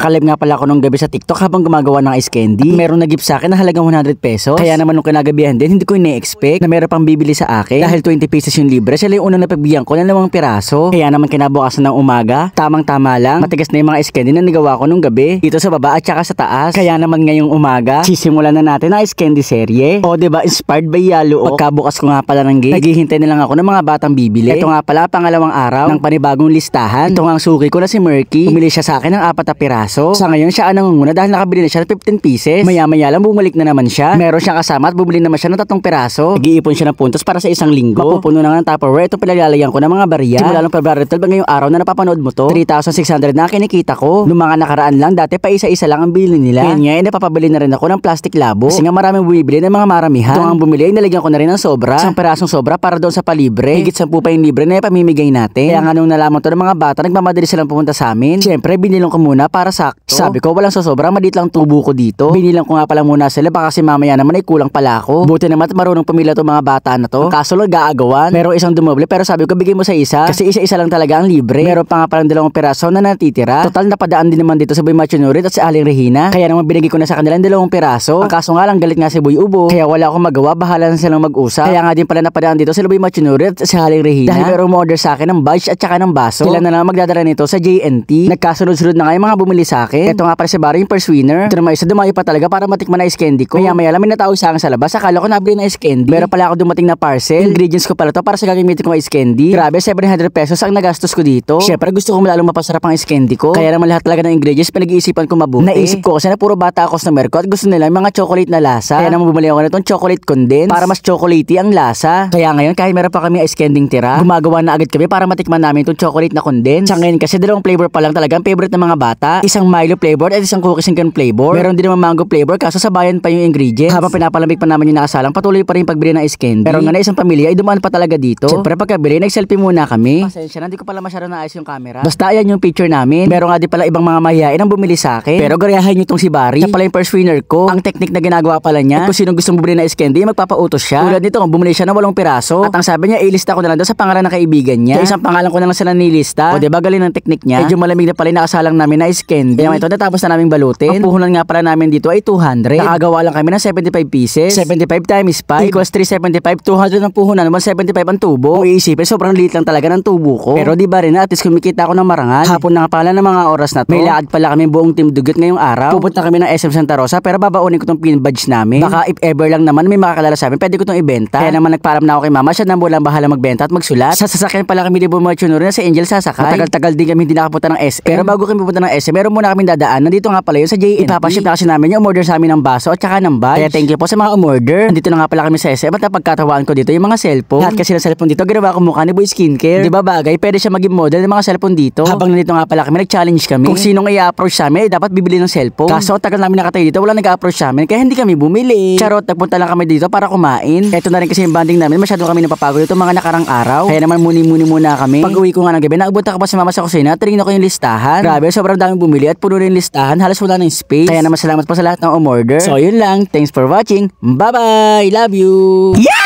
Kalib nga pala ako nung gabi sa TikTok habang gumagawa ng ice candy. Meron nag-gift sa akin na halagang 100 pesos. Kaya naman nung kinagabihan din, hindi ko ine-expect na meron pang bibili sa akin. Dahil 20 pesos yung libre, sila yung unang napagbigyan ko ng 5 piraso. Kaya naman kinabukasan ng umaga, tamang-tama lang, matigas na yung mga ice candy na nagawa ko nung gabi. Dito sa baba at saka sa taas. Kaya naman ngayong umaga, sisimulan na natin ang ice candy serye. O diba, inspired by Yalo. Pagkabukas ko nga pala ng gate, naghihintay na lang ako ng mga batang bibili. Ito nga pala pangalawang araw ng panibagong listahan. Ito nga ang suki ko na si Murky. Bumili siya sa akin ng 4 na piraso. Sa ngayon siya ang nangunguna dahil nakabili na siya ng 15 pieces. Maya-maya lang bumalik na naman siya. Meron siyang kasama at bumili naman siya ng 3 piraso. Nag-iipon siya ng puntos para sa isang linggo. Mapupuno na nga ng Tupperware. Ito pinalalagyan ko ng mga barya. Simula ng February 12 ngayong araw na napapanood mo to, 3,600 na kinikita ko. Nung mga nakaraan lang, dati pa isa-isa lang ang bili nila. Ngayon nga, napapabili na rin ako ng plastic labo. Kasi nga maraming bumibili ng mga maramihan. Ito ang bumili, nalagyan ko na rin ng sobra. Isang pirasong sobra para doon sa palibre. Higit 10 pa yung libre na pamimigay natin. Kaya nga nung nalaman to ng mga bata, nagmamadali silang pumunta sa amin. Siyempre, binilong ko muna para sakto. Sabi ko, walang sosobra, maliit lang tubo ko dito. Binilang ko nga pala muna sila baka kasi mamaya naman ay kulang pala ako. Buti naman at marunong pumila to mga bata na to. Ang kaso lang gaagawan. Merong isang dumoble pero sabi ko bigay mo sa isa kasi isa-isa lang talaga ang libre. Meron pa nga palang 2 piraso na natitira. Total napadaan din naman dito sa Boy Machunurit at si Aling Regina. Kaya naman binigay ko na sa kanila 2 piraso. Ang kaso nga lang galit nga si Boy Ubo. Kaya wala akong magawa, bahala na silang mag-usap. Kaya nga din pala napadaan dito sa Boy Machunurit at si Aling Regina. Dahil meron mo-order sa akin ng badge at saka ng baso. Sila na lang magdadala nito sa JNT. Nagkasunod-sunod na nga yung mga bumili sa akin. Ito nga pala si Barry yung first winner. Ito naman isa dumayo pa talaga para matikman na ice candy ko. Maya-maya lang may natawag sa akin sa labas. Akala ko nabili na ice candy. Meron pala ako dumating na parcel. Ingredients ko pala to para sa gagamitin kong ice candy. Grabe, 700 pesos ang nagastos ko dito. Syempre gusto ko lalong mapasarap ang ice candy ko. Kaya naman lahat talaga ng ingredients pinag-iisipan ko mabuti. Naisip ko kasi na puro bata ako customer ko at gusto nila yung mga chocolate na lasa. Kaya naman bumili ako nitong chocolate condensed para mas chocolatey ang lasa. Kaya ngayon kahit meron pa kami ice candy tira, gumagawa na agad kami para matikman namin itong chocolate na condensed. Sa ngayon kasi 2 flavor pa lang talaga ang favorite ng mga bata. Isang Milo flavor at isang cookies and cream flavor. Meron din naman mango flavor kaso sabayan pa yung ingredients. Habang pinapalamig pa naman yung nakasalang, patuloy pa rin pagbili ng ice candy. Pero nga na isang pamilya ay dumaan pa talaga dito. Siyempre pagkabili, nag-selfie muna kami. Pasensya na, hindi ko pala masyado naayos yung camera. Basta ayan yung picture namin. Meron nga din pala ibang mga mahihain ang bumili sa akin. Pero garayahan nyo itong si Barry. Siya pala yung first winner ko. Ang technique na ginagawa pala niya, kung sinong gustong bumili ng ice candy, magpapautos siya. Tulad nito, bumili siya ng 8 piraso. At ang sabi niya, ilista ko na lang doon sa pangalan ng kaibigan niya. Kaya isang pangalan ko na lang sila nilista. O diba galing ng technique niya? Medyo malamig na pala yung nakasalang namin na ice candy. Kaya ito natapos na namin balutin. Ang puhunan nga pala namin dito ay 200. Nakagawa lang kami ng 75 pieces. 75 times 5 equals 375. 200 ang puhunan, 175 ang tubo. Kung iisipin, sobrang liit lang talaga ng tubo ko. Pero di ba rin na at least kumikita ako ng marangal. Hapon na nga pala ng mga oras na to. May laad pala kami buong team dugot ngayong araw. Pupunta kami ng SM Santa Rosa pero babaunin ko tong pin badge namin. Baka if ever lang naman may makakalala sa amin, pwede ko tong ibenta. Kaya naman nagpaalam na ako kay mama, siya na lang bahala magbenta at magsulat. Sa sasakyan pala kami ni Bumachunuri na si Angel sasakay. Matagal-tagal din kami hindi nakapunta ng SM. Pero bago kami pupunta ng SM, meron muna kami dadaan. Nandito nga pala yun sa JNT. Ipapaship na kasi namin yung umorder sa amin ng baso at saka ng badge. Kaya thank you po sa mga umorder. Nandito na nga pala kami sa SM at napagkatawaan ko dito yung mga cellphone. Lahat kasi ng cellphone dito ginawa ko mukha ni Boy Skincare. Di ba bagay? Pwede siya maging model ng mga cellphone dito. Habang nandito nga pala kami, nag-challenge kami. Kung sinong i-approach sa amin, dapat bibili ng cellphone. Kaso tagal namin nakatayo dito, wala nag-approach sa amin kaya hindi kami bumili. Charot, nagpunta lang kami dito para kumain. Ito na rin kasi yung banding namin, masyado kami napapagod ito mga nakarang araw. Kaya naman muni-muni muna kami. Pag uwi ko nga ng gabi, naabot ako pa si mama sa kusina, tinignan ko yung listahan. Grabe, sobrang daming bumili at puno rin yung listahan, halos wala ng space. Kaya naman salamat po sa lahat ng umorder. So yun lang, thanks for watching. Bye bye, love you. Yeah!